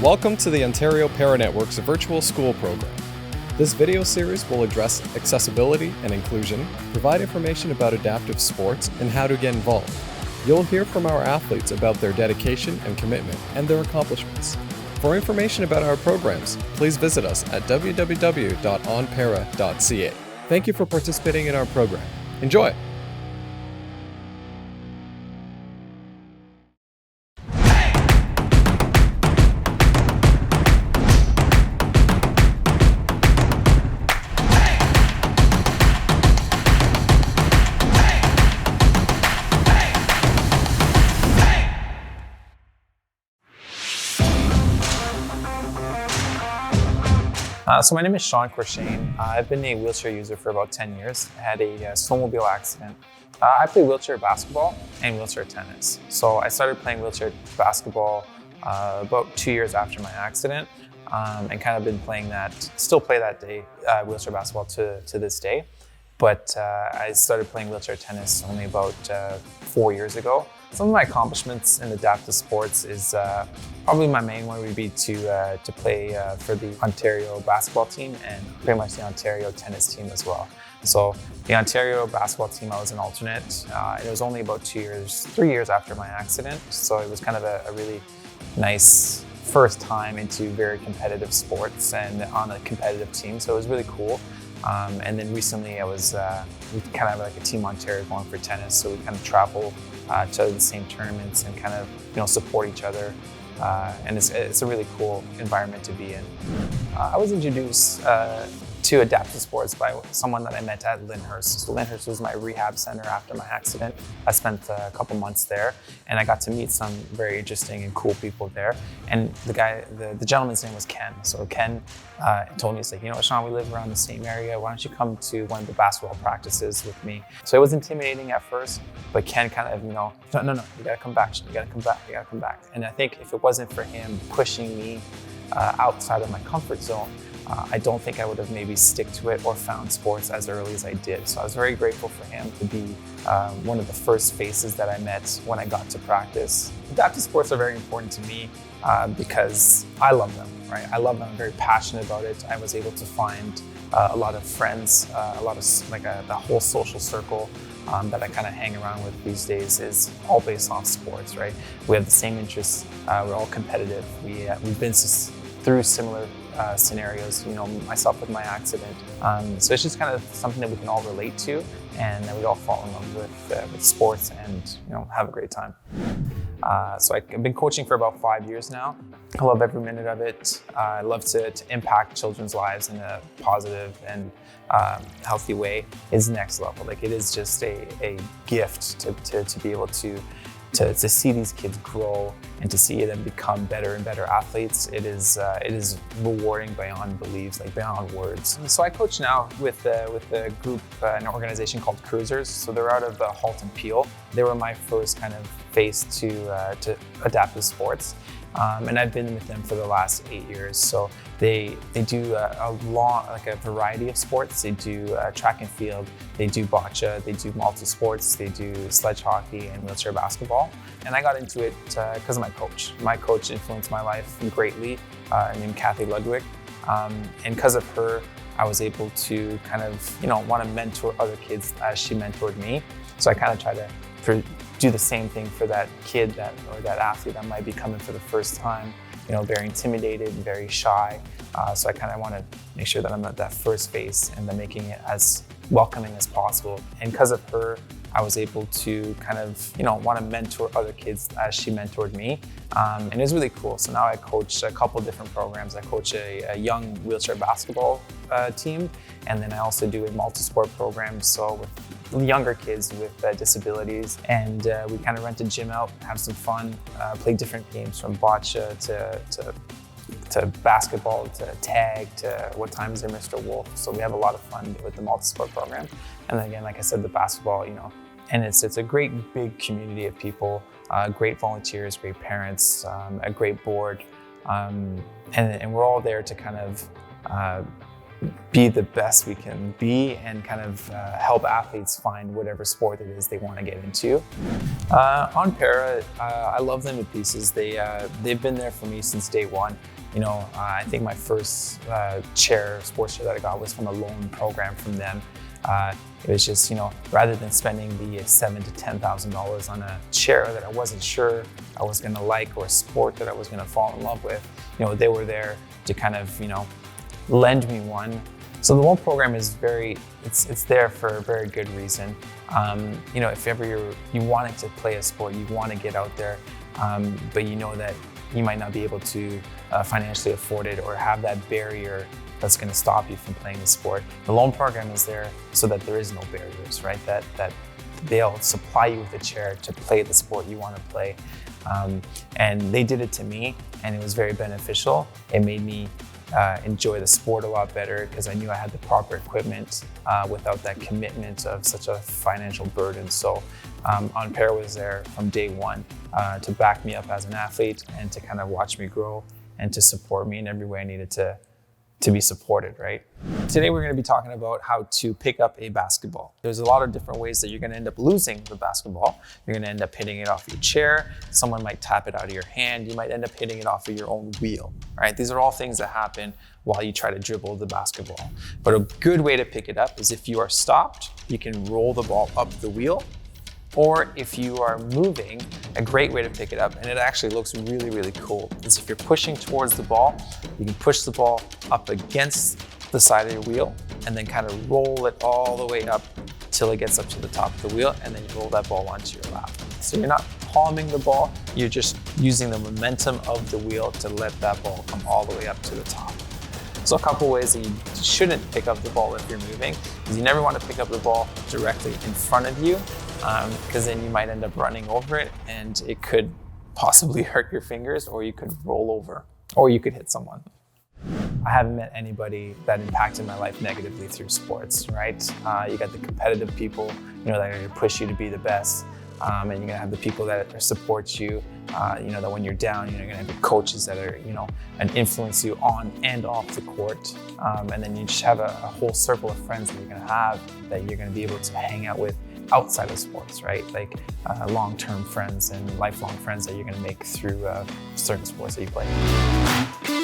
Welcome to the Ontario Para Network's virtual school program. This video series will address accessibility and inclusion, provide information about adaptive sports and how to get involved. You'll hear from our athletes about their dedication and commitment and their accomplishments. For information about our programs, please visit us at www.onpara.ca. Thank you for participating in our program. Enjoy! So my name is Sean Corshane. I've been a wheelchair user for about 10 years. I had a snowmobile accident. I play wheelchair basketball and wheelchair tennis. So I started playing wheelchair basketball about 2 years after my accident and kind of been playing that, still play that day, wheelchair basketball to this day. But I started playing wheelchair tennis only about 4 years ago. Some of my accomplishments in adaptive sports is probably my main one would be to play for the Ontario basketball team and pretty much the Ontario tennis team as well. So the Ontario basketball team, I was an alternate. It was only about 3 years after my accident. So it was kind of a really nice first time into very competitive sports and on a competitive team. So it was really cool. And then recently I was, we kind of have like a Team Ontario going for tennis. So we kind of travel to the same tournaments and kind of, support each other. And it's a really cool environment to be in. I was introduced to adaptive sports by someone that I met at Lyndhurst. So Lyndhurst was my rehab center after my accident. I spent a couple months there and I got to meet some very interesting and cool people there. And the gentleman's name was Ken. So Ken told me, he's like, Sean, we live around the same area. Why don't you come to one of the basketball practices with me? So it was intimidating at first, but Ken kind of, no, you gotta come back, Sean. You gotta come back. And I think if it wasn't for him pushing me outside of my comfort zone, I don't think I would have maybe stick to it or found sports as early as I did. So I was very grateful for him to be one of the first faces that I met when I got to practice. Adaptive sports are very important to me because I love them, right? I love them, I'm very passionate about it. I was able to find a lot of friends, the whole social circle that I kind of hang around with these days is all based off sports, right? We have the same interests, we're all competitive. We've been through similar scenarios, myself with my accident. So it's just kind of something that we can all relate to and that we all fall in love with sports and, have a great time. So I've been coaching for about 5 years now. I love every minute of it. I love to impact children's lives in a positive and healthy way. It's next level. Like it is just a gift to be able to see these kids grow and to see them become better and better athletes. It is rewarding beyond beliefs, like beyond words. So I coach now with a group, an organization called Cruisers. So they're out of Halton Peel. They were my first kind of face to adaptive sports. And I've been with them for the last 8 years. So they do a variety of sports. They do track and field, they do bocce, they do multi-sports, they do sledge hockey and wheelchair basketball. And I got into it because of my coach. My coach influenced my life greatly, named Kathy Ludwig. And because of her, I was able to kind of, want to mentor other kids as she mentored me. So I kind of try to do the same thing for that kid or that athlete that might be coming for the first time, very intimidated, very shy. So I kind of want to make sure that I'm at that first face and then making it as welcoming as possible. And because of her, I was able to kind of, want to mentor other kids as she mentored me. And it was really cool. So now I coach a couple different programs. I coach a young wheelchair basketball team. And then I also do a multi-sport program. So with younger kids with disabilities. And we kind of rent a gym out, have some fun, play different games from bocce to basketball, to tag, to what time is there, Mr. Wolf. So we have a lot of fun with the multi-sport program. And then again, like I said, the basketball, and it's a great big community of people, great volunteers, great parents, a great board. And we're all there to kind of be the best we can be and kind of help athletes find whatever sport it is they want to get into. ONPARA, I love them to pieces. They've been there for me since day one. I think my first sports chair that I got was from a loan program from them. It was just, rather than spending the $7,000 to $10,000 on a chair that I wasn't sure I was going to like, or a sport that I was going to fall in love with, they were there to kind of, lend me one. So the loan program is it's there for a very good reason. If ever you wanted to play a sport, you want to get out there, but you know that you might not be able to financially afford it, or have that barrier that's going to stop you from playing the sport. The loan program is there so that there is no barriers, right? That they'll supply you with a chair to play the sport you want to play. And they did it to me, and it was very beneficial. It made me enjoy the sport a lot better because I knew I had the proper equipment without that commitment of such a financial burden. So ONPARA was there from day one to back me up as an athlete and to kind of watch me grow and to support me in every way I needed to be supported, right? Today we're going to be talking about how to pick up a basketball. There's a lot of different ways that you're going to end up losing the basketball. You're going to end up hitting it off your chair. Someone might tap it out of your hand. You might end up hitting it off of your own wheel, right? These are all things that happen while you try to dribble the basketball. But a good way to pick it up is if you are stopped, you can roll the ball up the wheel. Or if you are moving, a great way to pick it up, and it actually looks really, really cool, is if you're pushing towards the ball, you can push the ball up against the side of your wheel and then kind of roll it all the way up till it gets up to the top of the wheel, and then you roll that ball onto your lap. So you're not palming the ball, you're just using the momentum of the wheel to let that ball come all the way up to the top. So a couple ways that you shouldn't pick up the ball if you're moving is you never want to pick up the ball directly in front of you, because then you might end up running over it and it could possibly hurt your fingers, or you could roll over, or you could hit someone. I haven't met anybody that impacted my life negatively through sports, right? You got the competitive people, that are going to push you to be the best. And you're going to have the people that support you, that when you're down, you're going to have the coaches that are, and influence you on and off the court. And then you just have a whole circle of friends that you're going to have that you're going to be able to hang out with outside of sports, right? Like long-term friends and lifelong friends that you're going to make through certain sports that you play.